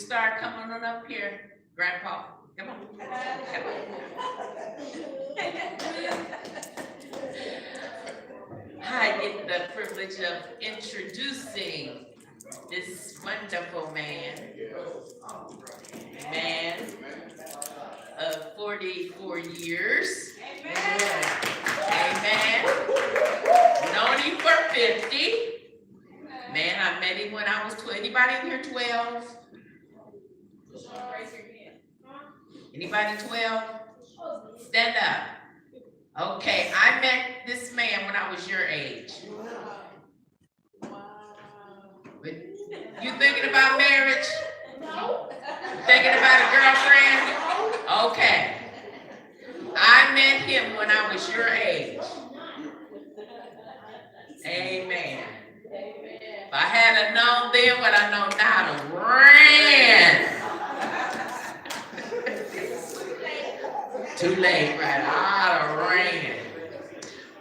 start coming on up here, Grandpa. Come on. I get the privilege of introducing this wonderful man of 44 years. Amen. Known him for 50. Man, I met him when I was 12. Anybody in here 12? Anybody 12? Stand up. Okay, I met this man when I was your age. You thinking about marriage? No. Thinking about a girlfriend? Okay. I met him when I was your age. Amen. If I had known then what I know now, I'd have ran. Too late, right? I'd have ran.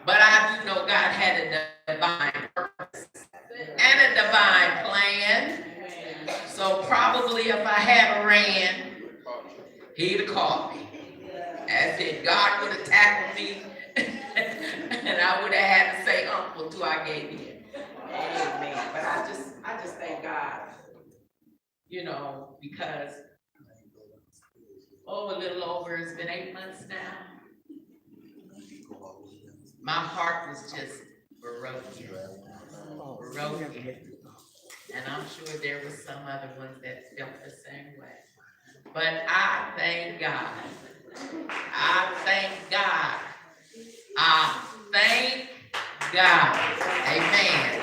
But I do know God had a divine purpose and a divine plan. So probably if I had ran, he'd have caught me. As if God would have tackled me and I would have had to say uncle till I gave in. Amen. But I just thank God, because a little over, it's been 8 months now. My heart was just broken. And I'm sure there was some other ones that felt the same way. But I thank God. I thank God. I thank God. Amen.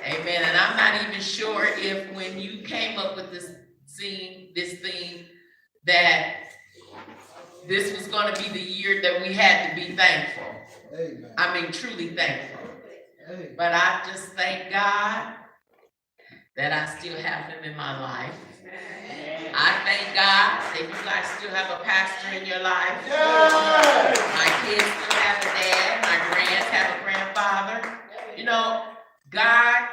Amen. And I'm not even sure if when you came up with this theme, that this was going to be the year that we had to be thankful. Amen. I mean, truly thankful. Amen. But I just thank God that I still have him in my life. I thank God that you guys still have a pastor in your life. Yes. My kids still have a dad. My grands have a grandfather. God,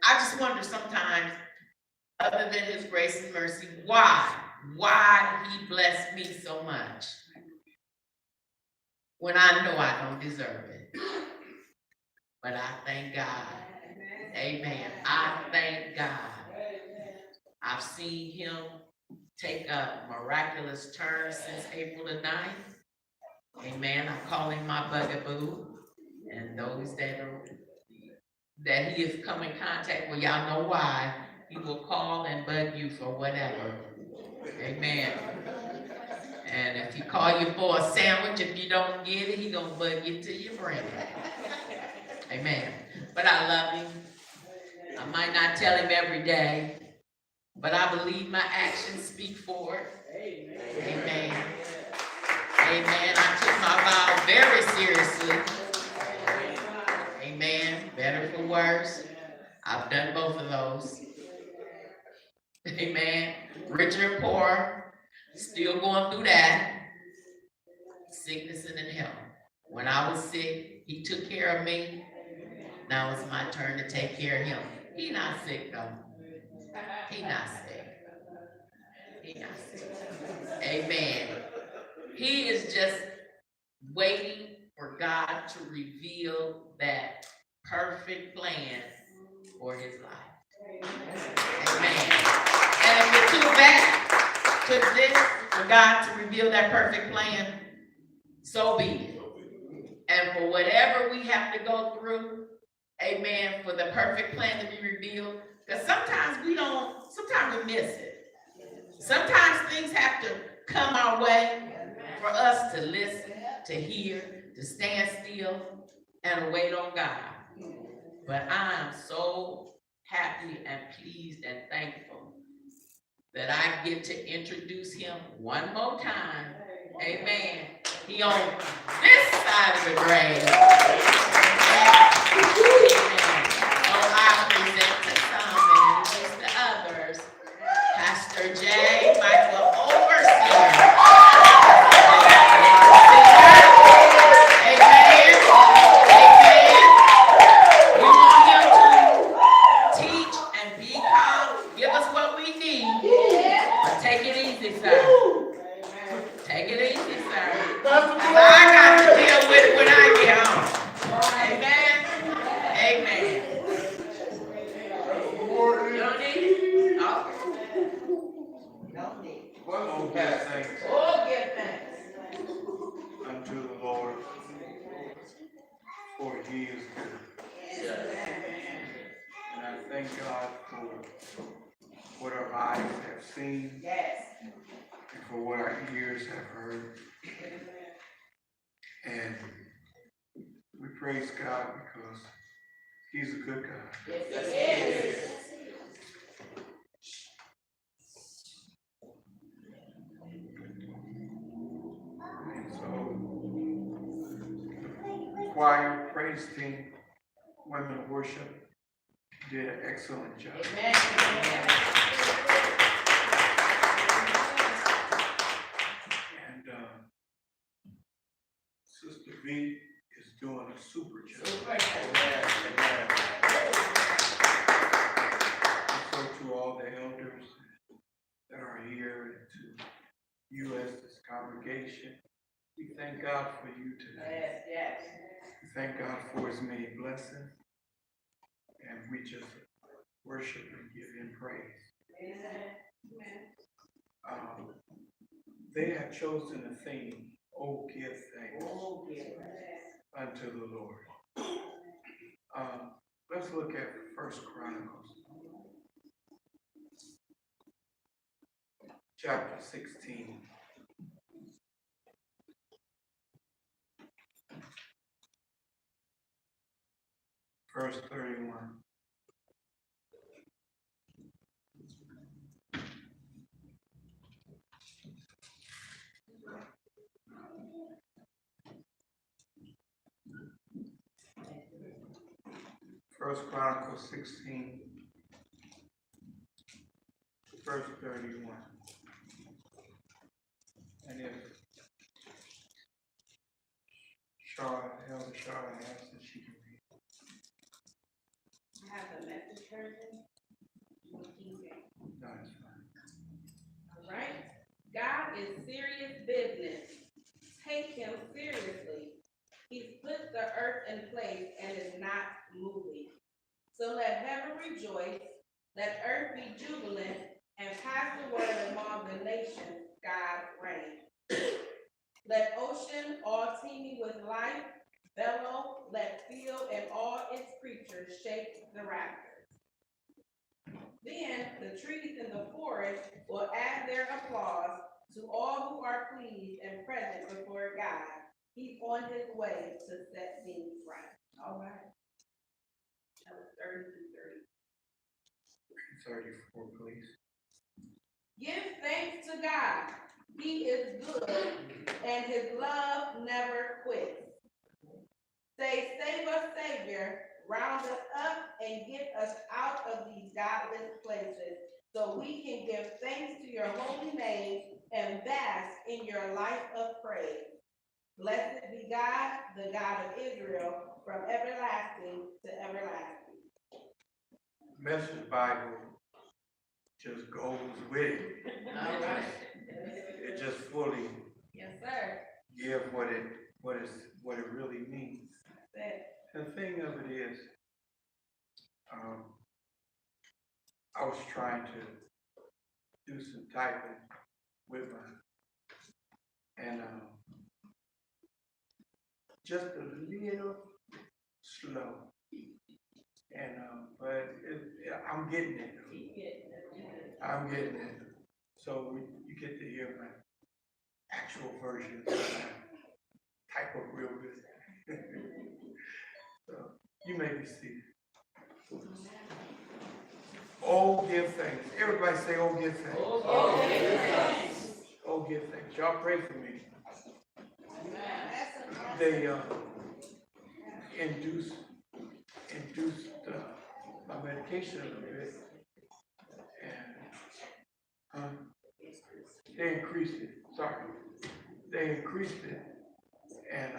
I just wonder sometimes, other than his grace and mercy, why he blessed me so much when I know I don't deserve it. But I thank God. Amen. I thank God. I've seen him take a miraculous turn since April the 9th. Amen. I call him my bugaboo. And those that he has come in contact with, y'all know why. He will call and bug you for whatever. Amen. And if he call you for a sandwich, if you don't get it, he gonna bug you till you bring it. Amen. But I love him. I might not tell him every day, but I believe my actions speak for it. Amen. Amen. I took my vow very seriously. Amen. Better for worse. I've done both of those. Amen. Richer and poor. Still going through that. Sickness and in health. When I was sick, he took care of me. Now it's my turn to take care of him. He not sick though. He not sick. He not sick. Amen. He is just waiting for God to reveal that perfect plan for his life. Amen. And if you're too back to this, for God to reveal that perfect plan, so be it. And for whatever we have to go through, amen, for the perfect plan to be revealed, because sometimes we miss it. Sometimes things have to come our way for us to listen, to hear, to stand still, and wait on God. But I am so happy and pleased and thankful that I get to introduce him one more time. Amen. He on this side of the grave. Amen. So I present to some and introduce to others, Pastor J. Michael Overseer. Give us what for He is good. And I thank God for what our eyes have seen and for what our ears have heard. And we praise God because He's a good God. Yes. And so, the choir, praise team, women of worship did an excellent job. Amen. And Sister V is doing a super job. And so to all the elders that are here and to you as this congregation, we thank God for you today. Yes. We thank God for His many blessings. And we just worship and give Him praise. They have chosen a theme, oh, give thanks unto the Lord. Let's look at 1 Chronicles, chapter 16. Verse 31. First Chronicles 16, verse 31. And if Elder Charlotte asks that she can read. I have the Message version. No, it's fine. All right. God is serious business. Take Him seriously. He's put the earth in place and is not moving. So let heaven rejoice, let earth be jubilant, and pass the word among the nations, God reigns. Let ocean, all teeming with life, bellow, let field and all its creatures shake the rafters. Then the trees in the forest will add their applause to all who are pleased and present before God. He's on his way to set things right. All right. That was 30 through 30. 34, please. Give thanks to God. He is good, and his love never quits. Say, save us, Savior, round us up and get us out of these godless places so we can give thanks to your holy name and bask in your life of praise. Blessed be God, the God of Israel, from everlasting to everlasting. Message Bible just goes with it. All right. It just fully Yes, sir. give what it really means. The thing of it is, I was trying to do some typing with and just a little slow, and but I'm getting it. I'm getting it. So you get to hear my actual version. Type up real good. So you may be seated. Oh, give thanks. Everybody say, oh, give thanks. Oh, give thanks. Oh, give thanks. Y'all pray for me. They induced my medication a little bit, and they increased it. Sorry, they increased it, and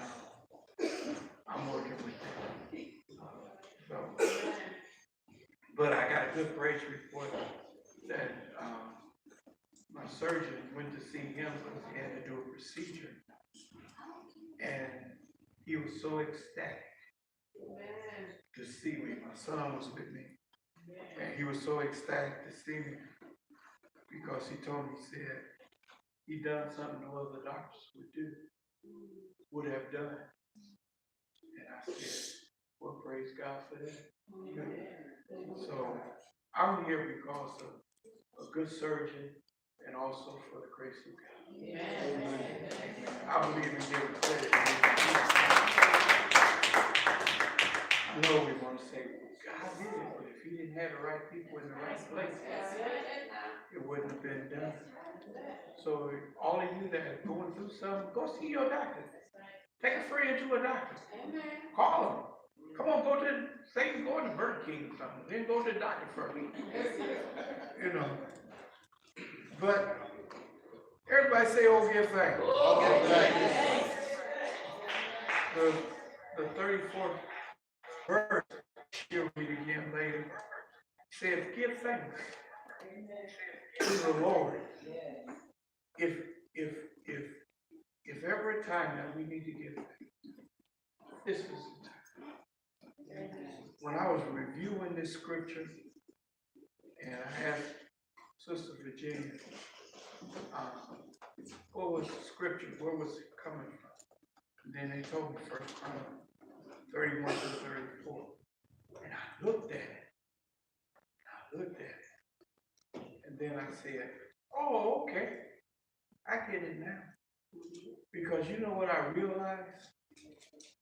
I'm working with it. So, but I got a good praise report that my surgeon went to see him because he had to do a procedure, and he was so ecstatic to see me. My son was with me, and he was so ecstatic to see me because he told me, he said, he done something no other doctors would have done. And I said, well, praise God for that. You know? So I'm here because of a good surgeon and also for the grace of God. I believe in giving credit. I know we want to say, God did it, but if he didn't have the right people in the right place, it wouldn't have been done. So all of you that are going through something, go see your doctor. Take a friend to a doctor. Call him. Come on, say you're going to Burger King or something, then go to the doctor first. You know. But everybody say, oh, give thanks. Okay. The 34th verse, she'll read again later, says, give thanks to the Lord. If ever a time that we need to give thanks, this is the time. When I was reviewing this scripture, and I asked Sister Virginia, what was the scripture? Where was it coming from? And then they told me 1 Chronicles 31 to 34. And I looked at it. And then I said, oh, okay. I get it now. Because you know what I realized?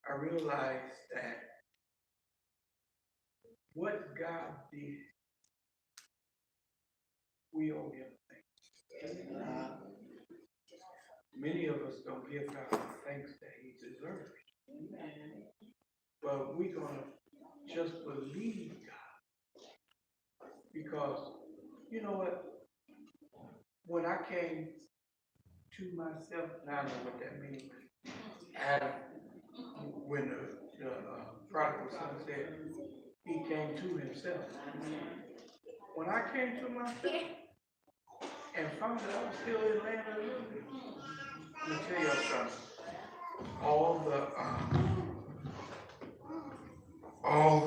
I realized that what God did, we owe him thanks. Many of us don't give God the thanks that he deserves. But we're going to just believe God. Because, you know what? When I came to myself, now I know what that means. Adam, when the prodigal son said he came to himself. When I came to myself and found that I was still in the land of the living, let me tell you something. All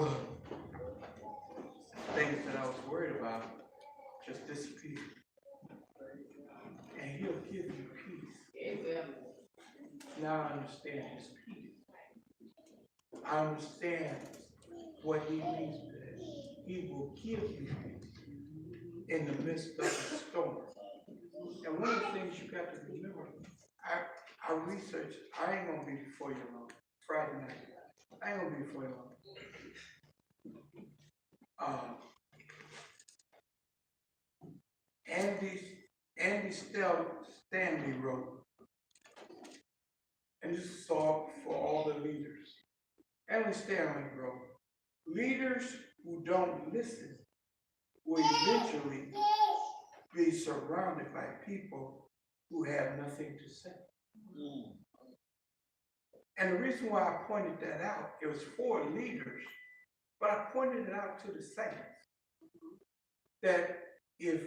the things that I was worried about just disappeared. And he'll give you peace. Now I understand his peace. I understand what he means by that. He will give you peace in the midst of the storm. And one of the things you got to remember, I researched, I ain't gonna be before you long. Friday night. I ain't gonna be before you long. Andy Stanley wrote, and this is all for all the leaders. Andy Stanley wrote, leaders who don't listen will eventually be surrounded by people who have nothing to say. And the reason why I pointed that out, it was for leaders, but I pointed it out to the saints. That if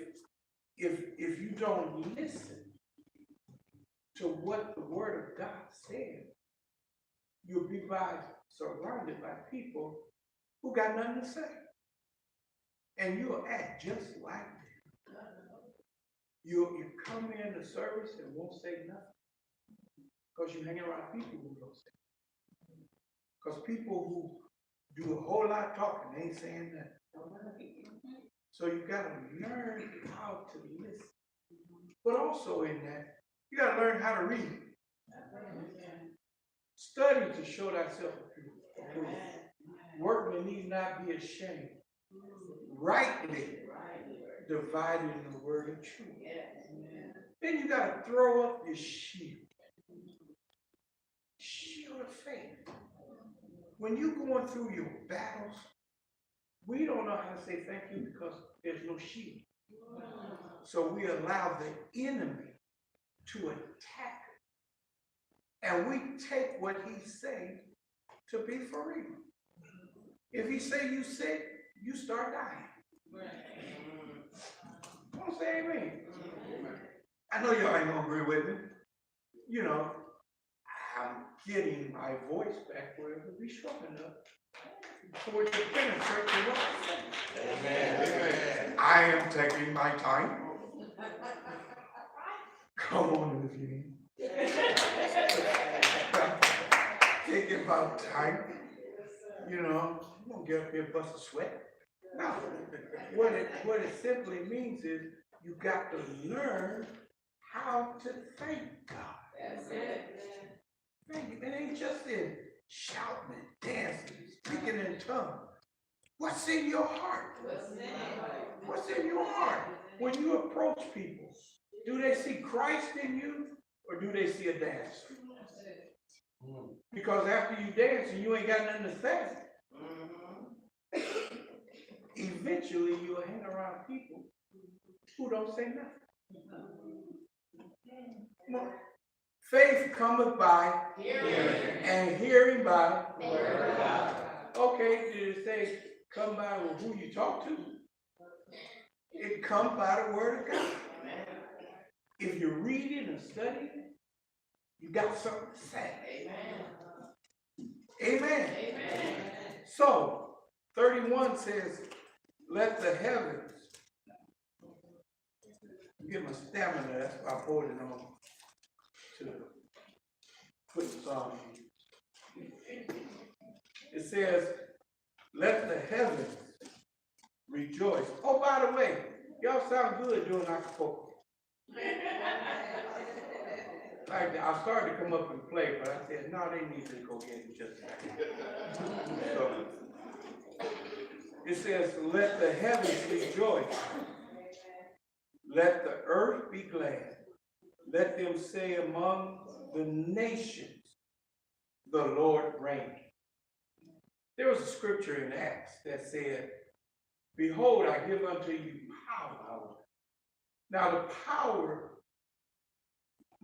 you don't listen to what the Word of God says, you'll be surrounded by people who got nothing to say. And you'll act just like them. You come in the service and won't say nothing. Because you hang around people who don't say nothing. Because people who do a whole lot of talking, they ain't saying nothing. So you got to learn how to listen. But also in that, you got to learn how to read. Study to show thyself approved. Workmen need not be ashamed. Rightly dividing the word of truth. Then you got to throw up your shield. Shield of faith. When you're going through your battles, we don't know how to say thank you because there's no shield. So we allow the enemy to attack. And we take what he say to be for real. If he say you sick, you start dying. Don't say amen. I know y'all ain't gonna agree with me. You know, I'm getting my voice back where it will be strong enough for it to penetrate the rock. Amen. I am taking my time. Come on, if you need. thinking about type, you know, you don't get up here and bust a sweat. No, what it simply means is you got to learn how to thank God. That's it. Thank you. It ain't just in shouting and dancing, speaking in tongues. What's in your heart? What's in your heart? When you approach people, do they see Christ in you or do they see a dancer? Because after you dance and you ain't got nothing to say, eventually you'll hang around people who don't say nothing. Come on. Faith cometh by hearing, and hearing by the word of God. Okay, did it say come by who you talk to? It comes by the word of God. If you're reading and studying, you got something to say. Amen. Amen. So, 31 says, let the heavens, get my stamina, that's why I poured it on to put the song in. It says, let the heavens rejoice. Oh, by the way, y'all sound good doing acapella. Like, I started to come up and play, but I said, no, they need to go get it just a second. So, it says, let the heavens rejoice. Let the earth be glad. Let them say among the nations, the Lord reigneth. There was a scripture in Acts that said, behold, I give unto you power. Now the power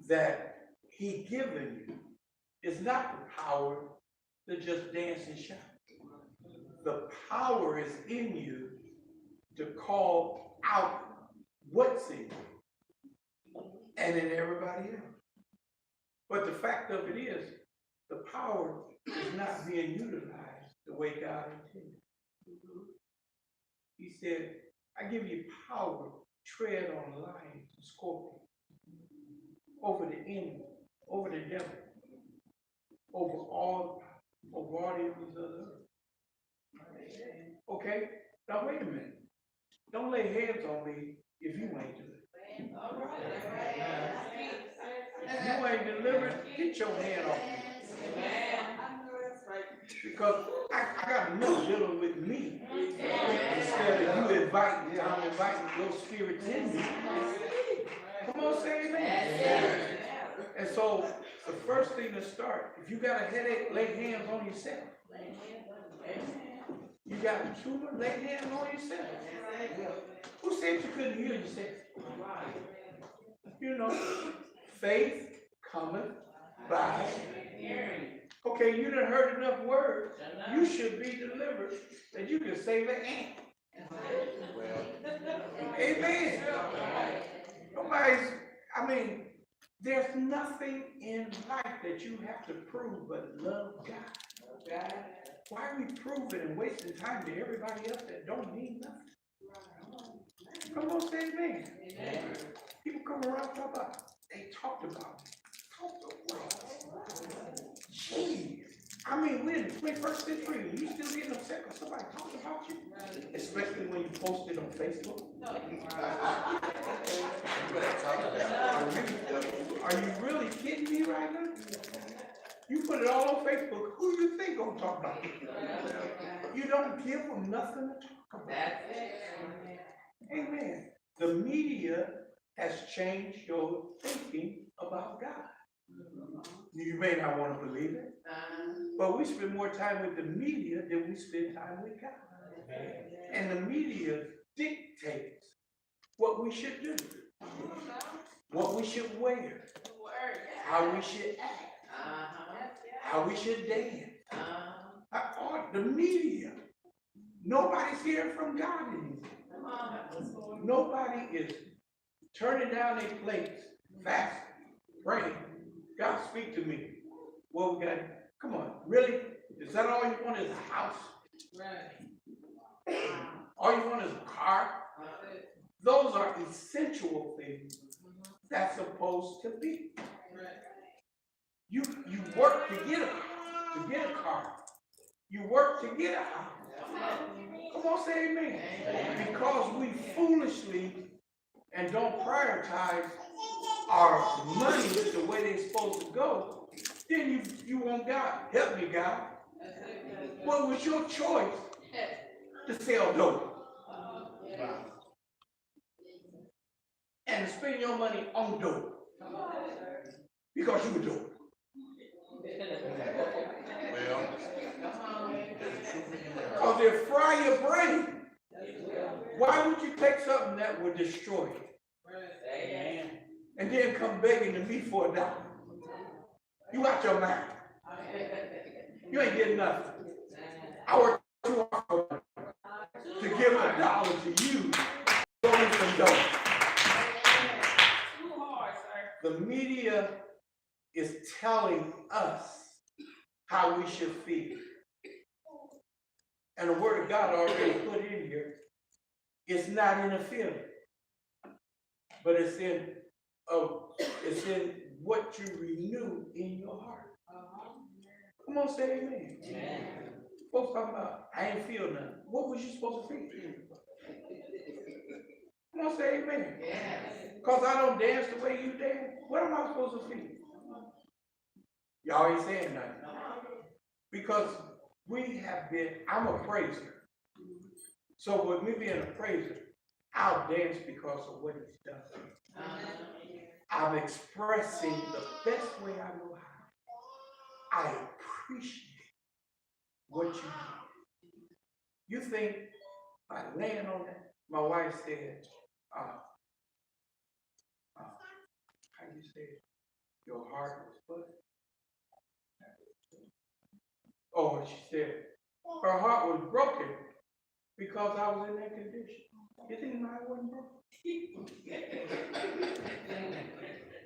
that he given you is not the power to just dance and shout. The power is in you to call out what's in you and in everybody else. But the fact of it is, the power is not being utilized the way God intended. He said, I give you power to tread on lions and scorpions, over the enemy, over the devil, over all the enemies of the earth. Okay? Now wait a minute. Don't lay hands on me if you ain't delivered. If you ain't delivered, get your hand off me. Because I got enough dealing with me. Instead of you inviting, I'm inviting your spirits in me. Come on, say amen. And so the first thing to start, if you got a headache, lay hands on yourself. You got a tumor, lay hands on yourself. Who said you couldn't heal yourself? You know, faith cometh by hearing. Okay, you done heard enough words. You should be delivered that you can save an ant. Amen. There's nothing in life that you have to prove but love God. Why are we proving and wasting time to everybody else that don't mean nothing? Come on, say amen. People come around and talk about, they talked about me. Jeez. We're in the 21st century and you still getting upset because somebody talked about you? Especially when you post it on Facebook. Are you really kidding me right now? You put it all on Facebook, who you think gonna talk about it? You don't give them nothing to talk about. Amen. The media has changed your thinking about God. You may not want to believe it, but we spend more time with the media than we spend time with God. And the media dictates what we should do, what we should wear, how we should act, how we should dance. The media. Nobody's hearing from God anymore. Nobody is turning down their plates, fasting, praying. God, speak to me. Well, we got, come on, really? Is that all you want is a house? Right. All you want is a car? Those are essential things that's supposed to be. You work to get a car. to get a car. You work to get a house. Come on, say amen. Because we foolishly and don't prioritize our money the way they're supposed to go, then you want God. Help me, God. What was your choice to sell dope? And to spend your money on dope. Because you were dope. Because they fry your brain. Why would you take something that would destroy you? And then come begging to me for $1? You out your mind. You ain't getting nothing. I work too hard to give $1 to you. Go get some dope. The media is telling us how we should feel. And the word of God already put in here. It's not in a feeling, but it's in what you renew in your heart. Come on, say amen. Amen. Folks talking about, I ain't feel nothing. What was you supposed to feel? Come on, say amen. Because I don't dance the way you dance. What am I supposed to feel? Y'all ain't saying nothing. Because I'm a praiser. So with me being a praiser, I'll dance because of what he's done. I'm expressing the best way I know how. I appreciate what you did. You think by laying on that, my wife said, how you say it? Your heart was put. Oh, she said, her heart was broken because I was in that condition. You think mine wasn't broken?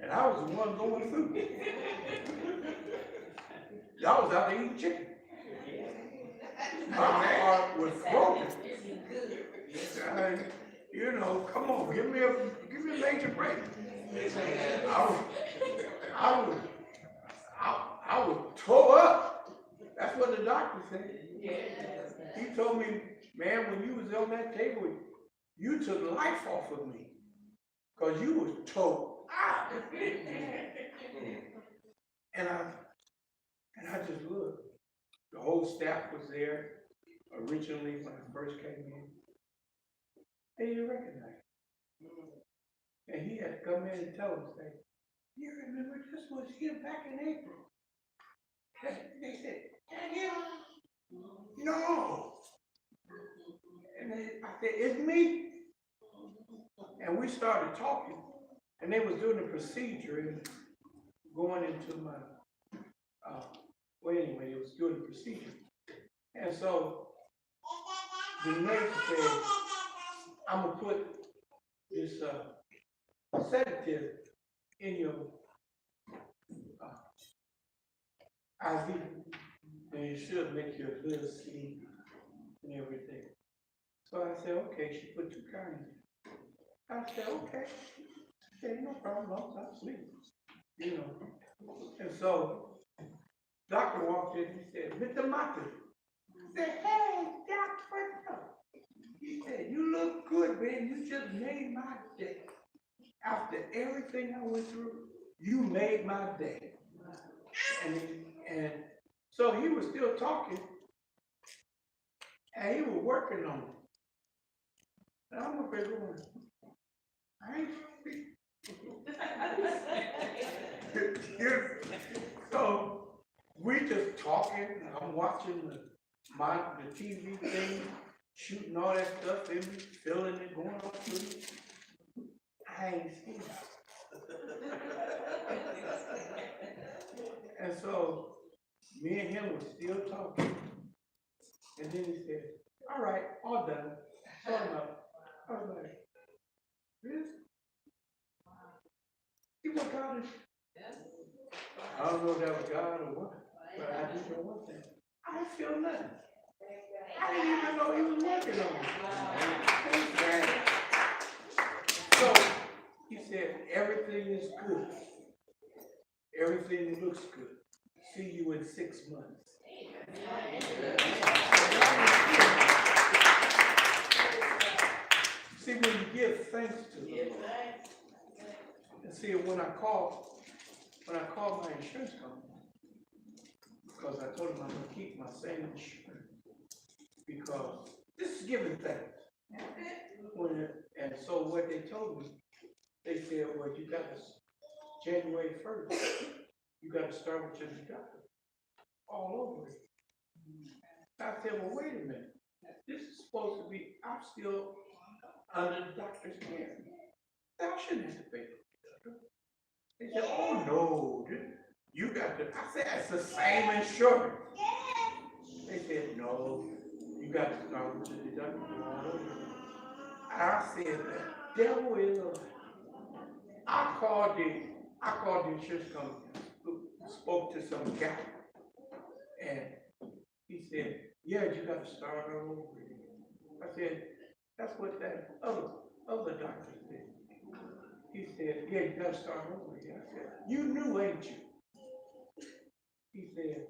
And I was the one going through. Y'all was out there eating chicken. My heart was broken. You know, come on, give me a major break. I was tore up. That's what the doctor said. He told me, man, when you was on that table, you took life off of me. Because you was tore out. And I just looked. The whole staff was there originally when I first came in. They didn't recognize me. And he had to come in and tell them, say, you remember this was here back in April. They said, Daniel? No. And I said, it's me. And we started talking. And they was doing the procedure and going into my, anyway, it was doing the procedure. And so the nurse said, I'm going to put this sedative in your IV, and it should make you a little sleep and everything. So I said, okay, she put 2 kinds in. I said, okay. She said, no problem, I'll sleep. You know. And so doctor walked in, he said, Mr. Mata. I said, hey, Doc, what's up? He said, you look good, man. You just made my day. After everything I went through, you made my day. And so he was still talking, and he was working on it. And I'm up there going, I ain't So we just talking, I'm watching the TV thing, shooting all that stuff in me, feeling it going on through me. I ain't seen it. And so me and him were still talking. And then he said, all right, all done. Sorry about it. I was like, really? He went God is. I don't know if that was God or what, but I do know one thing. I didn't feel nothing. I didn't even know he was working on me. So he said, everything is good. Everything looks good. See you in 6 months. See, when you give thanks to the Lord, and see, when I called my insurance company, because I told them I'm gonna keep my same insurance, because this is giving thanks. And so what they told me, they said, well, you got to, January 1st, you got to start with your deductible all over it. I said, well, wait a minute. This is supposed to be, I'm still under the doctor's care. I shouldn't have to pay for it. They said, oh, no, you got to, I said, it's the same insurance. They said, no, you got to start with the deductible all over. I said, the devil is a lie. I called the insurance company, spoke to some guy, and he said, yeah, you got to start all over again. I said, that's what that other doctor said. He said, yeah, you got to start over again. I said, you knew, ain't you? He said,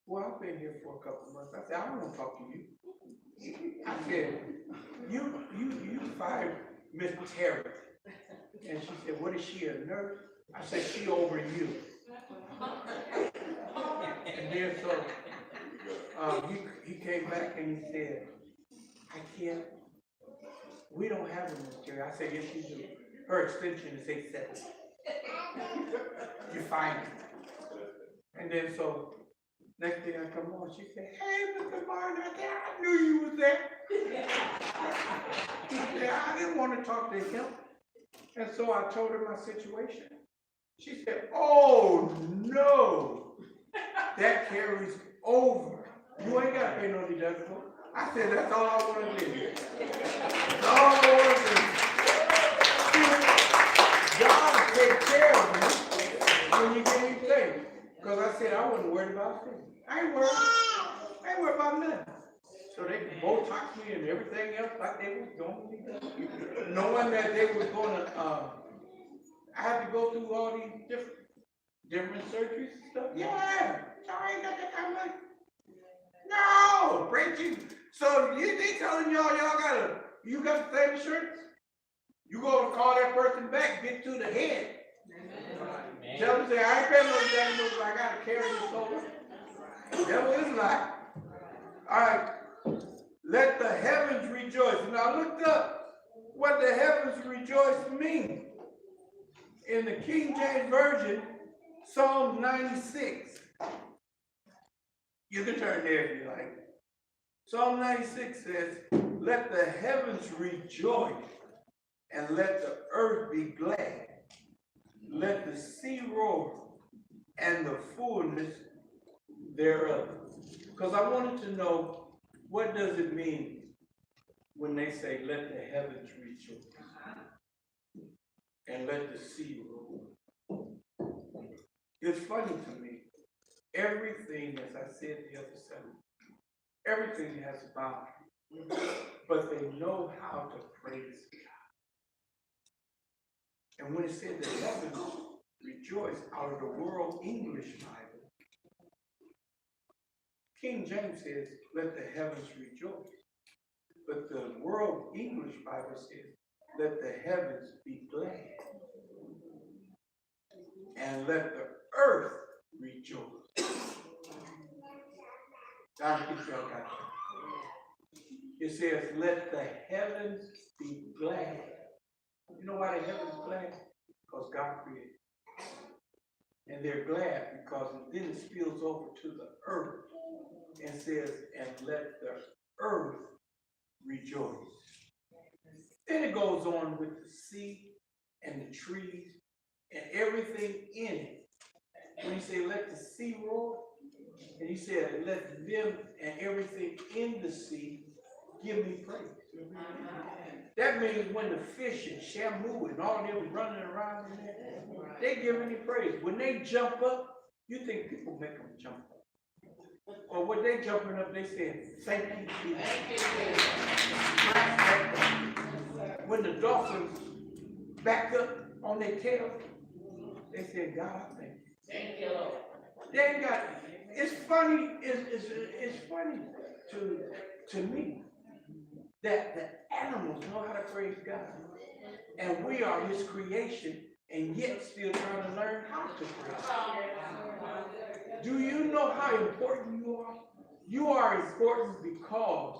well, I've been here for a couple months. I said, I don't want to talk to you. I said, you fired Miss Terry. And she said, what is she, a nurse? I said, she over you. And then so he came back and he said, we don't have a Miss Terry. I said, yes, you do. Her extension is 870. You find it. And then so next thing I come on, she said, hey, Mr. Martin, I said, I knew you was there. He said, I didn't want to talk to him. And so I told her my situation. She said, oh, no, that carries over. You ain't got to pay no deductible. I said, that's all I want to do. That's all I want to do. God take care of me when you give me things. Because I said I wasn't worried about things. I ain't worried about nothing. So they Botox me and everything else like they was going to do. Knowing that they was going to, I had to go through all these different surgeries and stuff. Yeah, so I ain't got that kind of money. No, break you. So they telling y'all you got the same insurance? You go to call that person back, get to the head. Amen. Tell them, say, I ain't paying no deductible, but I got to carry this over. Devil is like. All right. Let the heavens rejoice. And I looked up what the heavens rejoice mean. In the King James Version, Psalm 96. You can turn there if you like. Psalm 96 says, let the heavens rejoice and let the earth be glad. Let the sea roar and the fullness thereof. Because I wanted to know, what does it mean when they say, let the heavens rejoice and let the sea roar? It's funny to me. Everything, as I said the other side, everything has a boundary, but they know how to praise God. And when it said the heavens rejoice out of the World English Bible, King James says, let the heavens rejoice. But the World English Bible says, let the heavens be glad. And let the earth rejoice. God, y'all got that. It says, let the heavens be glad. You know why the heavens are glad? Because God created. And they're glad because then it spills over to the earth and says, and let the earth rejoice. Then it goes on with the sea and the trees and everything in it. When he said, let the sea roar, and he said, let them and everything in the sea give me praise. That means when the fish and Shamu and all them running around in there, they give any praise. When they jump up, you think people make them jump up. Or when they jumping up, they say, thank you, Jesus. When the dolphins back up on their tail, they say, God, I thank you. Thank you, Lord. They ain't got, it's funny, it's funny to me that the animals know how to praise God. And we are his creation, and yet still trying to learn how to praise God. Do you know how important you are? You are important because,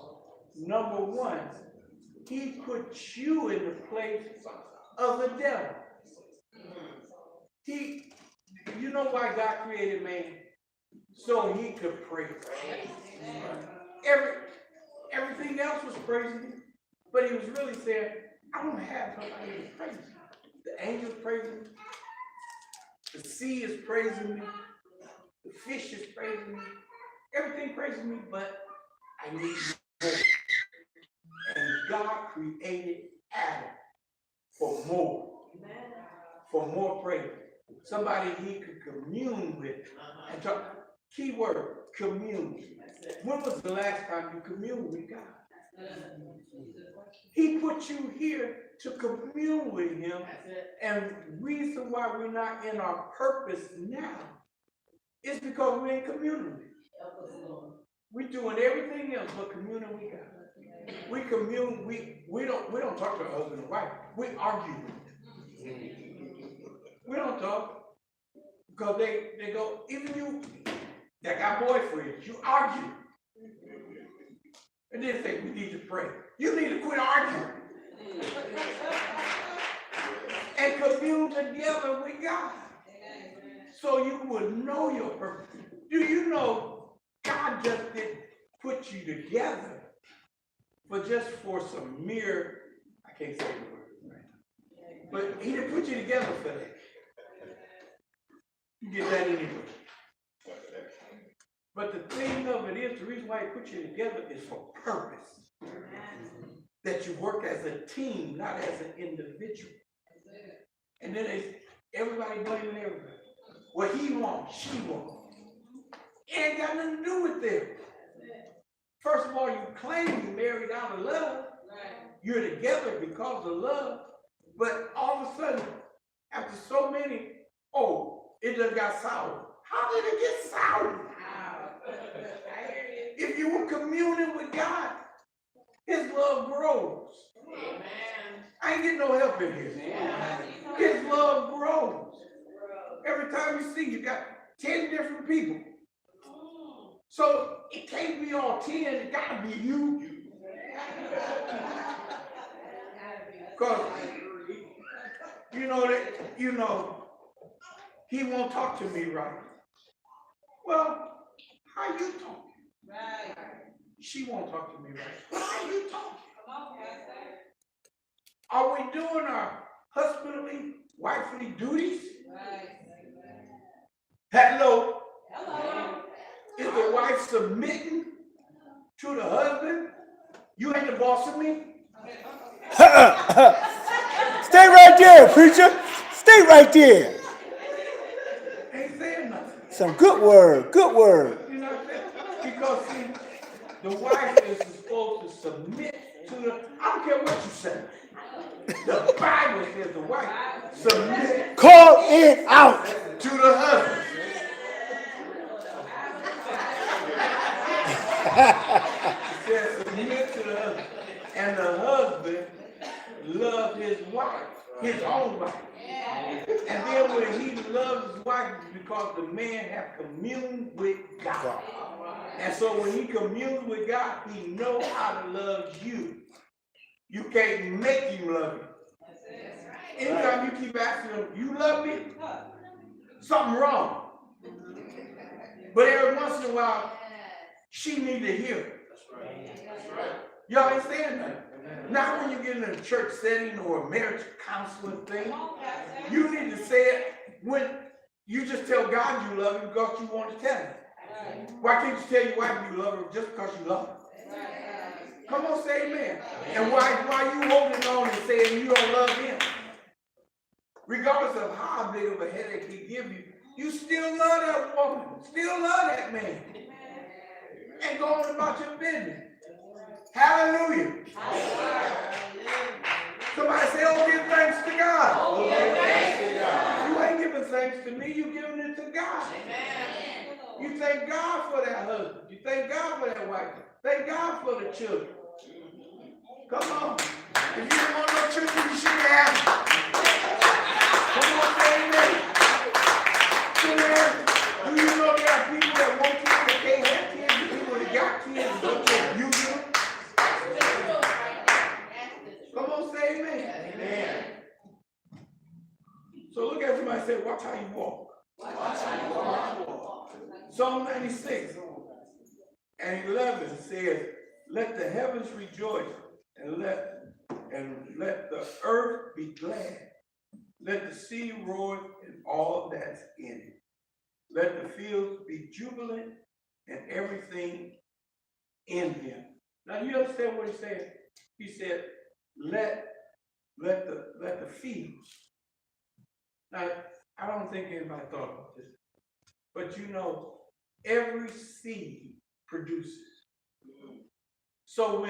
number one, he put you in the place of the devil. You know why God created man? So he could praise him. Everything else was praising him, but he was really saying, I don't have somebody to praise him. The angels praising me, the sea is praising me, the fish is praising me, everything praising me, but I need more. And God created Adam for more praise. Somebody he could commune with and talk. Key word, commune. When was the last time you communed with God? He put you here to commune with him. And reason why we're not in our purpose now is because we ain't communing with him. We're doing everything else but communing with God. We commune, we don't talk to our husband and wife. We argue with them. We don't talk. Because they go, even you that got boyfriends, you argue. And then say, we need to pray. You need to quit arguing. And commune together with God. So you would know your purpose. Do you know God just didn't put you together for some mere, I can't say the word right now. But he didn't put you together for that. You get that anyway. But the thing of it is, the reason why he put you together is for purpose. That you work as a team, not as an individual. And then everybody blaming everybody. What he wants, she wants. It ain't got nothing to do with them. First of all, you claim you married out of love. You're together because of love. But all of a sudden, after so many, it just got sour. How did it get sour? If you were communing with God, his love grows. Amen. I ain't getting no help in here. His love grows. Every time you see, you got 10 different people. So it can't be all 10, it gotta be you. Because he won't talk to me right. Well, how you talking? Right. She won't talk to me right. How you talking? Are we doing our husbandly, wifely duties? Right. Hello. Is the wife submitting to the husband? You ain't the boss of me? Stay right there, preacher. Stay right there. Ain't saying nothing. Some good word, good word. You know what I'm saying? Because see, the wife is supposed to submit to the, I don't care what you say. The Bible says the wife submit. Call it out. To the husband. It says submit to the husband. And the husband loves his wife, his own wife. And then when he loves his wife, it's because the man has communed with God. And so when he communes with God, he knows how to love you. You can't make him love you. Anytime you keep asking him, you love me? Something wrong. But every once in a while, she need to hear it. Y'all ain't saying that. Not when you get in a church setting or a marriage counseling thing. You need to say it when you just tell God you love him because you want to tell him. Why can't you tell your wife you love her just because you love her? Come on, say amen. And why you holding on and saying you don't love him? Regardless of how big of a headache he give you, you still love that woman, still love that man. And go on about your business. Hallelujah. Somebody say, oh, give thanks to God. Oh, give thanks to God. You ain't giving thanks to me, you giving it to God. Amen. You thank God for that husband. You thank God for that wife. Thank God for the children. Come on. If you don't want no children, you should have them. Come on, say amen. Do you know there are people that want kids that can't have kids, and people that got kids and don't care you do? Come on, say amen. Amen. So look at somebody and say, watch how you walk. Watch how you walk. Psalm 96 and 11 says, let the heavens rejoice and let the earth be glad. Let the sea roar and all that's in it. Let the fields be jubilant and everything in them. Now you understand what he said? He said, let the fields. Now, I don't think anybody thought about this, but you know, every seed produces. So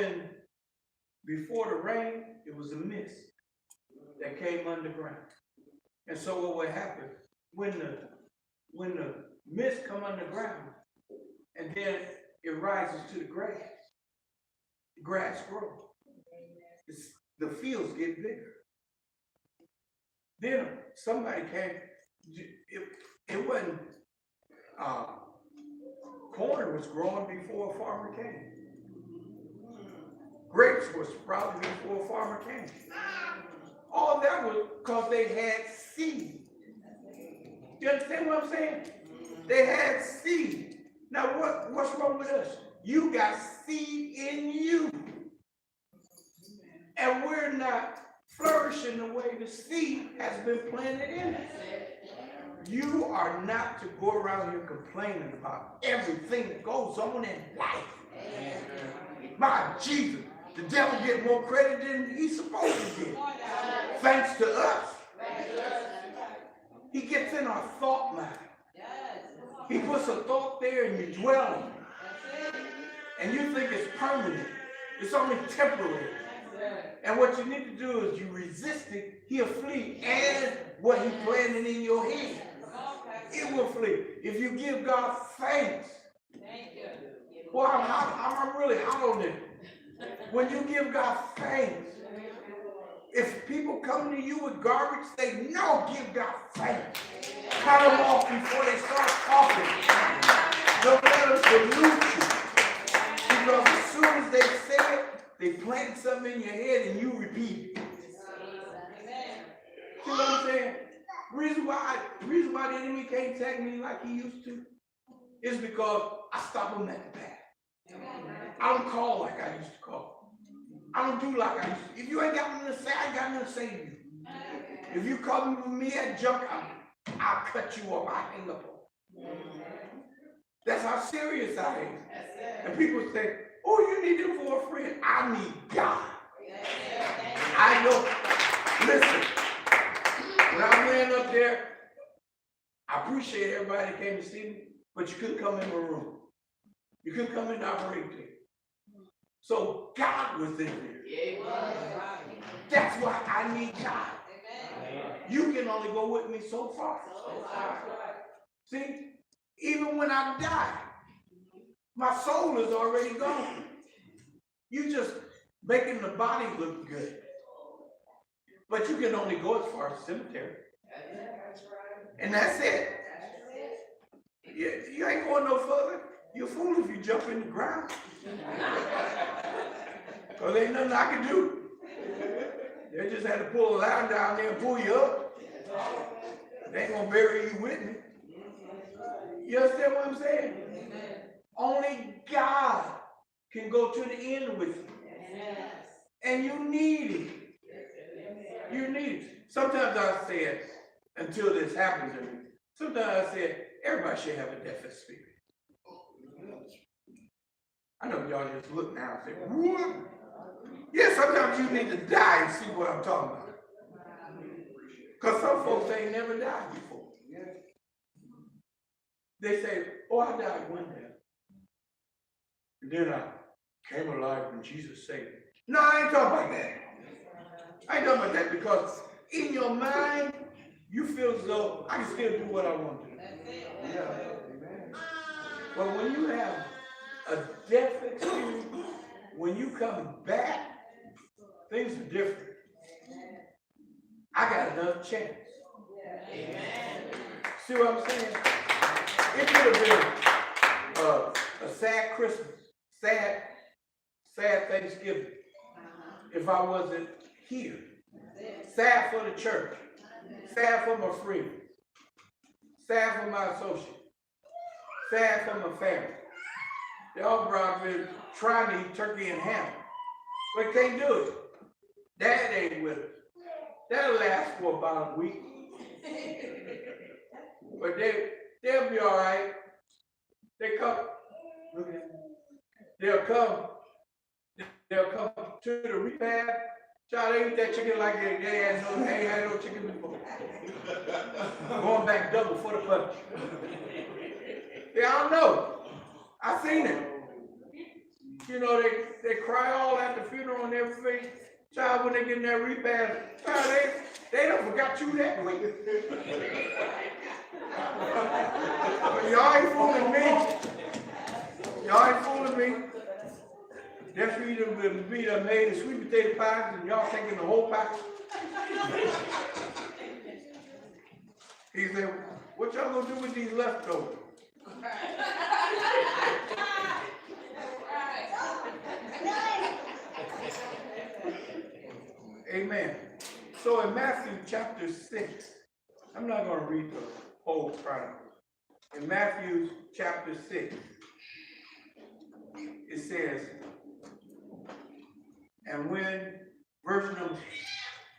before the rain, it was a mist that came underground. And so what would happen, when the mist come underground, and then it rises to the grass grows. The fields get bigger. Then somebody came, it wasn't, corn was growing before a farmer came. Grapes was probably before a farmer came. All that was because they had seed. You understand what I'm saying? They had seed. Now what's wrong with us? You got seed in you. And we're not flourishing the way the seed has been planted in us. You are not to go around here complaining about everything that goes on in life. My Jesus, the devil gets more credit than he's supposed to get. Thanks to us. He gets in our thought mind. He puts a thought there and you dwell on it. And you think it's permanent. It's only temporary. And what you need to do is you resist it, he'll flee. And what he planted in your head, it will flee. If you give God thanks. Well, I'm really hot on it. When you give God thanks, if people come to you with garbage, say, no, give God thanks. Cut them off before they start talking. Don't let them pollute you. Because as soon as they say it, they plant something in your head and you repeat it. See what I'm saying? The reason why the enemy can't attack me like he used to is because I stop him at the back. I don't call like I used to call. I don't do like I used to. If you ain't got nothing to say, I ain't got nothing to say to you. If you come with me at junk, I'll cut you off. I'll hang up on you. That's how serious I am. And people say, oh, you need him for a friend. I need God. I know. Listen, when I ran up there, I appreciate everybody that came to see me, but you couldn't come in my room. You couldn't come in the operating table. So God was in there. That's why I need God. You can only go with me so far. See, even when I die, my soul is already gone. You just making the body look good. But you can only go as far as the cemetery. And that's it. You ain't going no further. You're a fool if you jump in the ground. Because ain't nothing I can do. They just had to pull a line down there and pull you up. They ain't going to bury you with me. You understand what I'm saying? Only God can go to the end with you. And you need it. You need it. Sometimes I said, until this happened to me, sometimes I said, everybody should have a death spirit. I know y'all just look now and say, what? Yeah, sometimes you need to die and see what I'm talking about. Because some folks ain't never died before. They say, oh, I died one day. And then I came alive when Jesus saved me. No, I ain't talking about that. I ain't talking about that because in your mind, you feel as though I can still do what I want to do. Yeah. But when you have a death experience, when you come back, things are different. I got another chance. Amen. See what I'm saying? It could have been a sad Christmas, sad Thanksgiving if I wasn't here. Sad for the church, sad for my friends, sad for my associates, sad for my family. They all been trying to eat turkey and ham, but can't do it. Dad ain't with us. That'll last for about a week. But they'll be all right. They come. Look at them. They'll come to the repast. Child, they eat that chicken like they ain't had no chicken before. Going back double for the punch. Yeah, I don't know. I seen it. You know, they cry all at the funeral and everything. Child, when they get in that repast, child, they don't forgot you that quick. Y'all ain't fooling me. Y'all ain't fooling me. That's reason will be done made the sweet potato pies and y'all taking the whole pie. He said, what y'all gonna do with these leftovers? Amen. So in Matthew chapter 6, I'm not going to read the whole chronicle. In Matthew chapter 6, it says, and when, verse number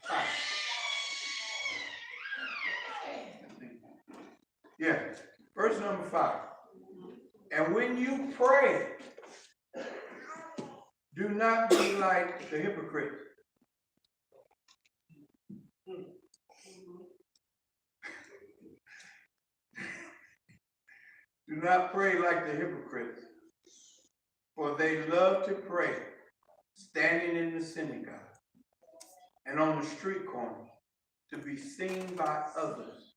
5. Yeah, verse number 5. And when you pray, do not be like the hypocrites. Do not pray like the hypocrites, for they love to pray, standing in the synagogue and on the street corners, to be seen by others.